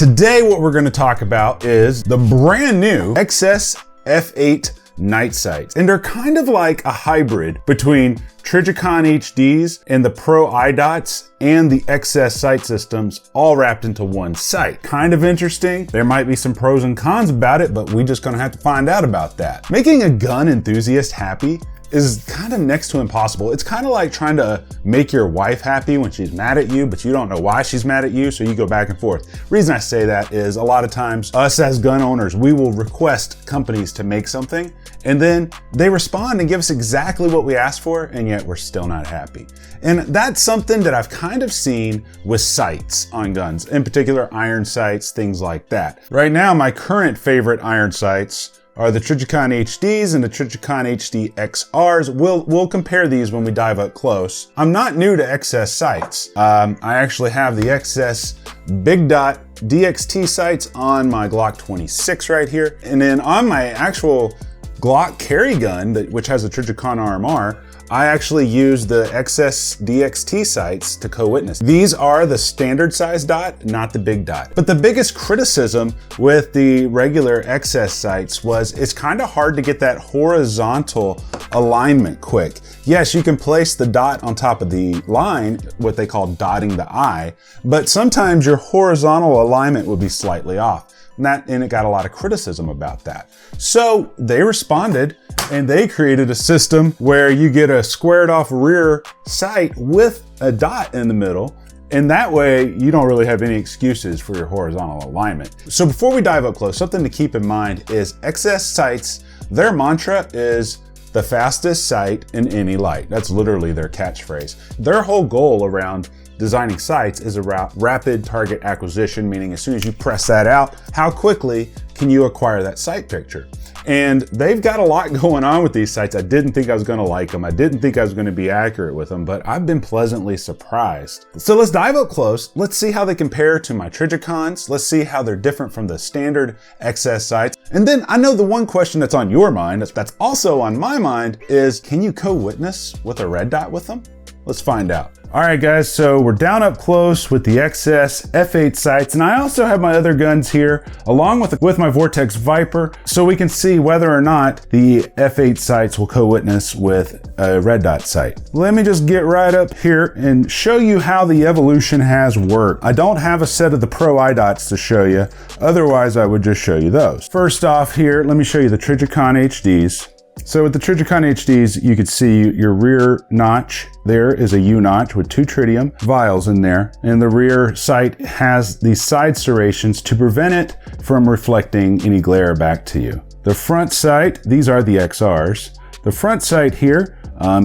Today, what we're gonna talk about is the brand new XS F8 Night Sights. And they're kind of like a hybrid between Trijicon HDs and the Pro iDots and the XS sight systems all wrapped into one sight. Kind of interesting. There might be some pros and cons about it, but we're just gonna have to find out about that. Making a gun enthusiast happy is kind of next to impossible. It's kind of like trying to make your wife happy when she's mad at you, but you don't know why she's mad at you, so you go back and forth. Reason I say that is a lot of times us as gun owners, we will request companies to make something, and then they respond and give us exactly what we asked for, and yet we're still not happy. And that's something that I've kind of seen with sights on guns, in particular iron sights, things like that. Right now, my current favorite iron sights are the Trijicon HDs and the Trijicon HD XRs. We'll compare these when we dive up close. I'm not new to XS sights. I actually have the XS Big Dot DXT sights on my Glock 26 right here. And then on my actual Glock carry gun, which has a Trijicon RMR, I actually use the XS DXT sights to co-witness. These are the standard size dot, not the big dot. But the biggest criticism with the regular XS sights was it's kind of hard to get that horizontal alignment quick. Yes, you can place the dot on top of the line, what they call dotting the eye, but sometimes your horizontal alignment would be slightly off. And it got a lot of criticism about that. So they responded and they created a system where you get a squared off rear sight with a dot in the middle. And that way you don't really have any excuses for your horizontal alignment. So before we dive up close, something to keep in mind is XS sights, their mantra is the fastest sight in any light. That's literally their catchphrase. Their whole goal around designing sights is about rapid target acquisition, meaning as soon as you press that out, how quickly can you acquire that sight picture? And they've got a lot going on with these sights. I didn't think I was gonna like them. I didn't think I was gonna be accurate with them, but I've been pleasantly surprised. So let's dive up close. Let's see how they compare to my Trijicons. Let's see how they're different from the standard XS sights. And then I know the one question that's on your mind, that's also on my mind, is can you co-witness with a red dot with them? Let's find out. All right, guys, so we're down up close with the XS F8 sights, and I also have my other guns here, along with my Vortex Viper, so we can see whether or not the F8 sights will co-witness with a red dot sight. Let me just get right up here and show you how the evolution has worked. I don't have a set of the Pro iDots to show you, otherwise I would just show you those. First off here, let me show you the Trijicon HDs. So with the Trijicon HDs, you can see your rear notch. There is a U notch with 2 tritium vials in there. And the rear sight has these side serrations to prevent it from reflecting any glare back to you. The front sight, these are the XRs. The front sight here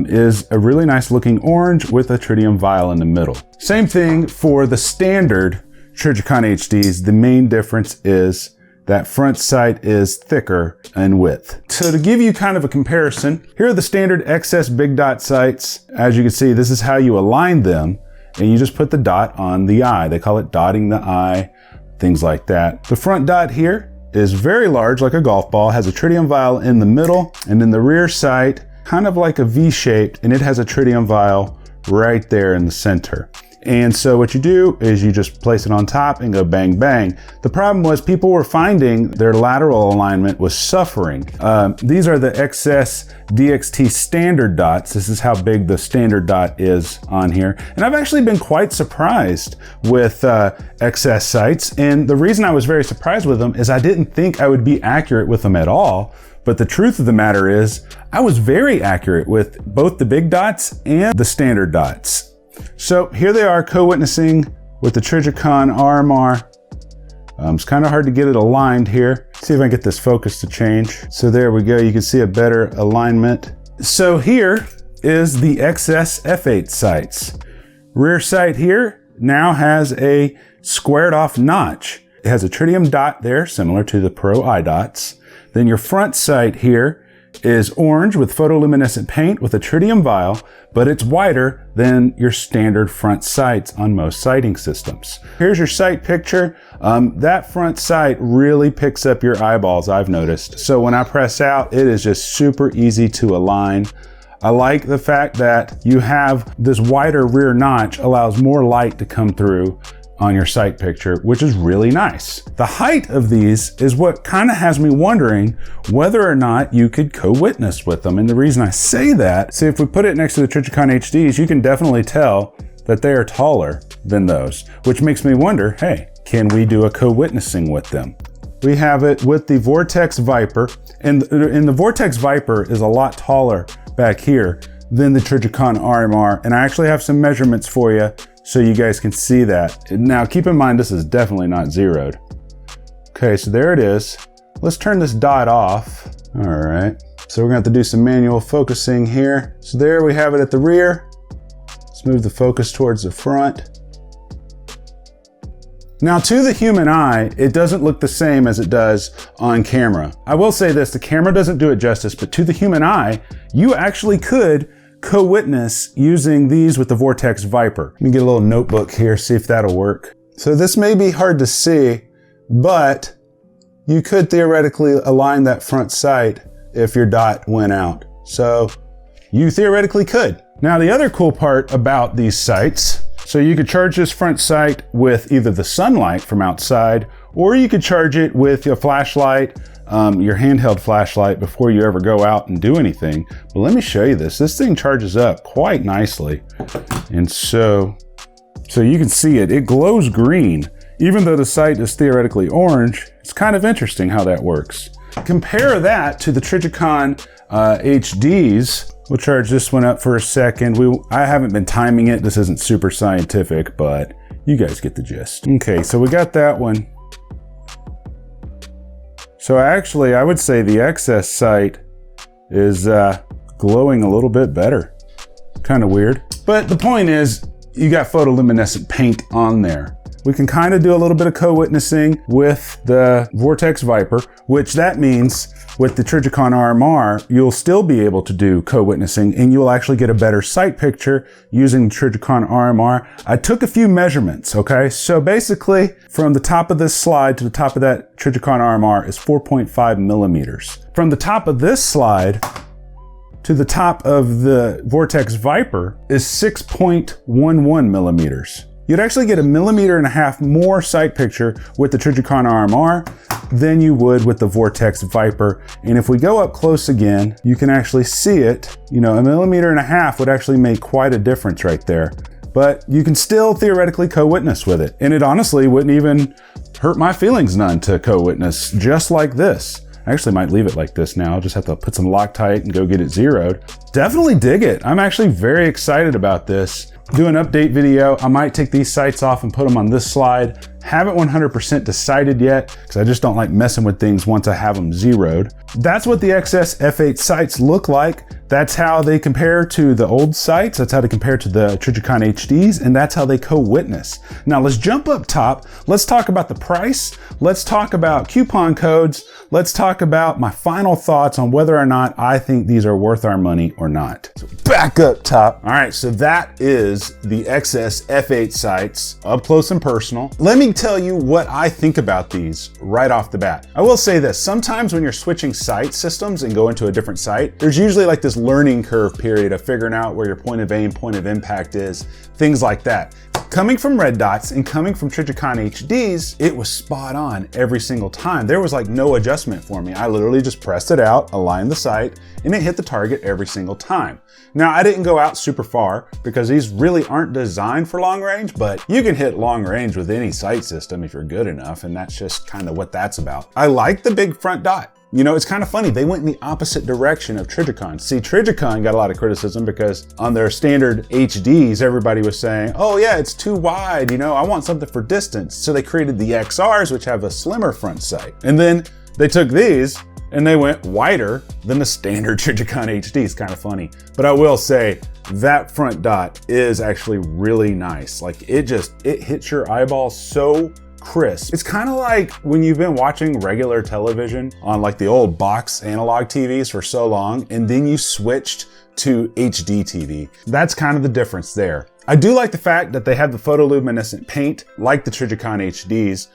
is a really nice looking orange with a tritium vial in the middle. Same thing for the standard Trijicon HDs. The main difference is that front sight is thicker in width. So to give you kind of a comparison, here are the standard XS Big Dot sights. As you can see, this is how you align them, and you just put the dot on the eye. They call it dotting the eye, things like that. The front dot here is very large, like a golf ball, has a tritium vial in the middle, and then the rear sight, kind of like a V-shaped, and it has a tritium vial right there in the center. And so what you do is you just place it on top and go bang, bang. The problem was people were finding their lateral alignment was suffering. These are the XS DXT standard dots. This is how big the standard dot is on here. And I've actually been quite surprised with XS sights. And the reason I was very surprised with them is I didn't think I would be accurate with them at all. But the truth of the matter is I was very accurate with both the big dots and the standard dots. So here they are co-witnessing with the Trijicon RMR. It's kind of hard to get it aligned here. See if I can get this focus to change. So there we go. You can see a better alignment. So here is the XS F8 sights. Rear sight here now has a squared off notch. It has a tritium dot there, similar to the Pro iDots. Then your front sight here is orange with photoluminescent paint with a tritium vial, but it's wider than your standard front sights on most sighting systems. Here's your sight picture. That front sight really picks up your eyeballs, I've noticed. So when I press out, it is just super easy to align. I like the fact that you have this wider rear notch, allows more light to come through on your sight picture, which is really nice. The height of these is what kind of has me wondering whether or not you could co-witness with them. And the reason I say that, see, if we put it next to the Trijicon HDs, you can definitely tell that they are taller than those, which makes me wonder, hey, can we do a co-witnessing with them? We have it with the Vortex Viper, and the Vortex Viper is a lot taller back here than the Trijicon RMR, and I actually have some measurements for you so you guys can see that. Now keep in mind, this is definitely not zeroed. Okay, so there it is. Let's turn this dot off. All right, so we're gonna have to do some manual focusing here. So there we have it at the rear. Let's move the focus towards the front. Now, to the human eye, it doesn't look the same as it does on camera. I will say this, the camera doesn't do it justice, but to the human eye, you actually could co-witness using these with the Vortex Viper. Let me get a little notebook here, see if that'll work. So this may be hard to see, but you could theoretically align that front sight if your dot went out. So you theoretically could. Now, the other cool part about these sights, so you could charge this front sight with either the sunlight from outside, or you could charge it with your flashlight, your handheld flashlight before you ever go out and do anything. But let me show you this. This thing charges up quite nicely. And so you can see it, it glows green. Even though the sight is theoretically orange, it's kind of interesting how that works. Compare that to the Trijicon HDs. We'll charge this one up for a second. I haven't been timing it. This isn't super scientific, but you guys get the gist. Okay, so we got that one. So actually, I would say the XS sight is glowing a little bit better. Kind of weird. But the point is, you got photoluminescent paint on there. We can kind of do a little bit of co-witnessing with the Vortex Viper, which that means with the Trijicon RMR, you'll still be able to do co-witnessing and you'll actually get a better sight picture using the Trijicon RMR. I took a few measurements, okay? So basically, from the top of this slide to the top of that Trijicon RMR is 4.5 millimeters. From the top of this slide to the top of the Vortex Viper is 6.11 millimeters. You'd actually get 1.5 millimeters more sight picture with the Trijicon RMR than you would with the Vortex Viper. And if we go up close again, you can actually see it. You know, 1.5 millimeters would actually make quite a difference right there. But you can still theoretically co-witness with it. And it honestly wouldn't even hurt my feelings none to co-witness just like this. I actually might leave it like this now. I'll just have to put some Loctite and go get it zeroed. Definitely dig it. I'm actually very excited about this. Do an update video. I might take these sights off and put them on this slide. Haven't 100% decided yet because I just don't like messing with things once I have them zeroed. That's what the XS F8 sights look like. That's how they compare to the old sights. That's how they compare to the Trijicon HDs, and that's how they co-witness. Now let's jump up top. Let's talk about the price. Let's talk about coupon codes. Let's talk about my final thoughts on whether or not I think these are worth our money or not. So back up top. All right, so that is the XS F8 sights up close and personal. Let me tell you what I think about these right off the bat. I will say this, sometimes when you're switching sight systems and go into a different sight, there's usually like this learning curve period of figuring out where your point of aim, point of impact is, things like that. Coming from red dots and coming from Trijicon HDs, it was spot on every single time. There was like no adjustment for me. I literally just pressed it out, aligned the sight, and it hit the target every single time. Now, I didn't go out super far because these really aren't designed for long range, but you can hit long range with any sight system if you're good enough, and that's just kind of what that's about. I like the big front dot. You know, it's kind of funny. They went in the opposite direction of Trijicon. See, Trijicon got a lot of criticism because on their standard HDs, everybody was saying, oh yeah, it's too wide. You know, I want something for distance. So they created the XRs, which have a slimmer front sight. And then they took these and they went wider than the standard Trijicon HD. It's kind of funny. But I will say that front dot is actually really nice. Like it hits your eyeball so crisp. It's kind of like when you've been watching regular television on like the old box analog TVs for so long, and then you switched to HD TV. That's kind of the difference there. I do like the fact that they have the photoluminescent paint like the Trijicon HDs.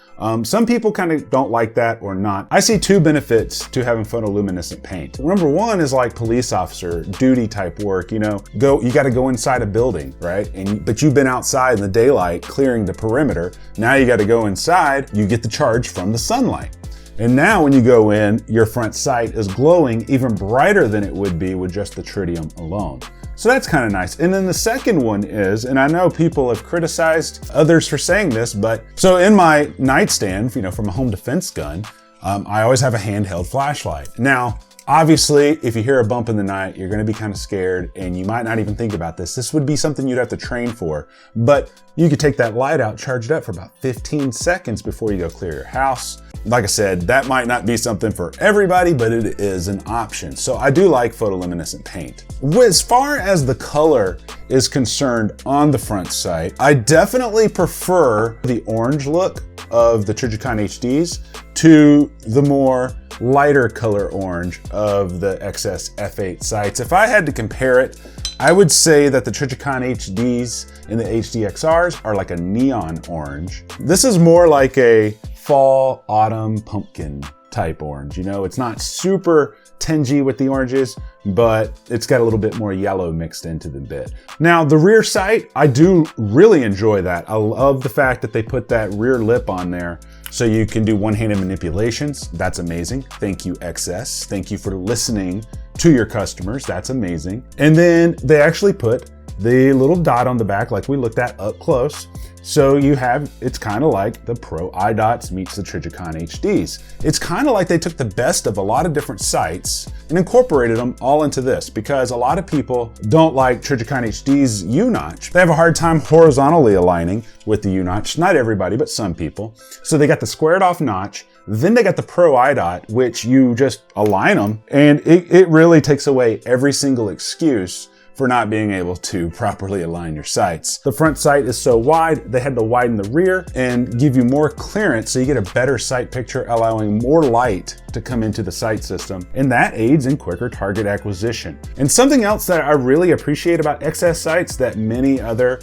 Some people kind of don't like that or not. I see two benefits to having photoluminescent paint. Number one is like police officer duty type work. You know, you got to go inside a building, right? But you've been outside in the daylight clearing the perimeter. Now you got to go inside. You get the charge from the sunlight. And now when you go in, your front sight is glowing even brighter than it would be with just the tritium alone. So that's kind of nice. And then the second one is, and I know people have criticized others for saying this, but so in my nightstand, you know, from a home defense gun, I always have a handheld flashlight. Now, obviously, if you hear a bump in the night, you're gonna be kind of scared and you might not even think about this. This would be something you'd have to train for, but you could take that light out, charge it up for about 15 seconds before you go clear your house. Like I said, that might not be something for everybody, but it is an option. So I do like photoluminescent paint. As far as the color is concerned on the front sight, I definitely prefer the orange look of the Trijicon HDs to the more lighter color orange of the XS F8 sights. If I had to compare it, I would say that the Trijicon HDs and the HDXRs are like a neon orange. This is more like a fall, autumn, pumpkin type orange. You know, it's not super tingy with the oranges, but it's got a little bit more yellow mixed into the bit. Now, the rear sight, I do really enjoy that. I love the fact that they put that rear lip on there so you can do one-handed manipulations. That's amazing. Thank you, XS. Thank you for listening to your customers. That's amazing. And then they actually put the little dot on the back like we looked at up close. So you have, it's kind of like the Pro iDots meets the Trijicon HDs. It's kind of like they took the best of a lot of different sights and incorporated them all into this, because a lot of people don't like Trijicon HD's U-notch. They have a hard time horizontally aligning with the U-notch. Not everybody, but some people. So they got the squared off notch. Then they got the Pro iDot, which you just align them, and it really takes away every single excuse for not being able to properly align your sights. The front sight is so wide, they had to widen the rear and give you more clearance so you get a better sight picture, allowing more light to come into the sight system. And that aids in quicker target acquisition. And something else that I really appreciate about XS sights that many other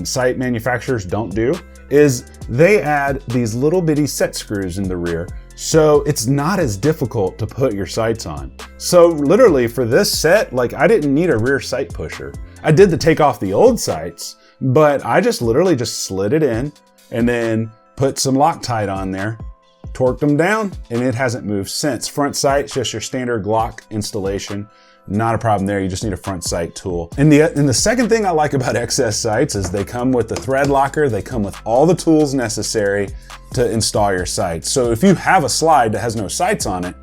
sight manufacturers don't do is they add these little bitty set screws in the rear, so it's not as difficult to put your sights on. So literally for this set, like I didn't need a rear sight pusher. I did the take off the old sights, but I just literally just slid it in and then put some Loctite on there, torqued them down, and it hasn't moved since. Front sight, just your standard Glock installation. Not a problem there, you just need a front sight tool. And the second thing I like about XS sights is they come with the thread locker, they come with all the tools necessary to install your sights. So if you have a slide that has no sights on it,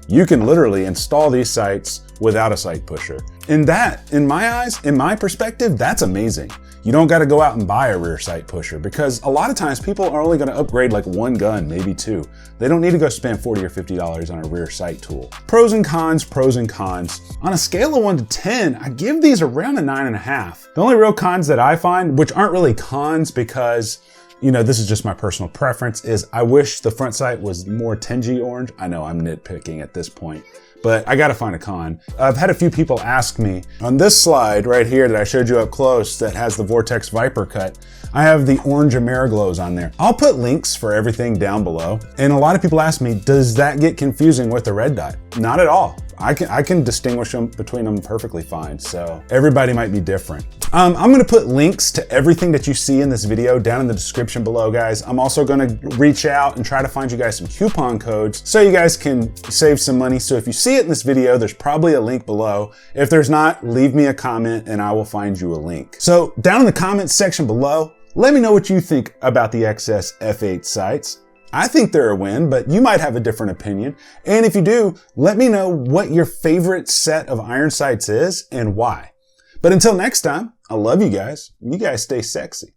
you can literally install these sights without a sight pusher. And that, in my eyes, in my perspective, that's amazing. You don't gotta go out and buy a rear sight pusher, because a lot of times people are only gonna upgrade like one gun, maybe two. They don't need to go spend $40 or $50 on a rear sight tool. Pros and cons, pros and cons. On a scale of 1 to 10, I give these around a 9.5. The only real cons that I find, which aren't really cons because, you know, this is just my personal preference, is I wish the front sight was more tingy orange. I know I'm nitpicking at this point, but I gotta find a con. I've had a few people ask me, on this slide right here that I showed you up close that has the Vortex Viper cut, I have the orange Ameriglos on there. I'll put links for everything down below. And a lot of people ask me, does that get confusing with the red dot? Not at all. I can distinguish them between them perfectly fine. So everybody might be different. I'm gonna put links to everything that you see in this video down in the description below, guys. I'm also gonna reach out and try to find you guys some coupon codes so you guys can save some money. So if you see it in this video, there's probably a link below. If there's not, leave me a comment and I will find you a link. So down in the comments section below, let me know what you think about the XS F8 sights. I think they're a win, but you might have a different opinion. And if you do, let me know what your favorite set of iron sights is and why. But until next time, I love you guys. You guys stay sexy.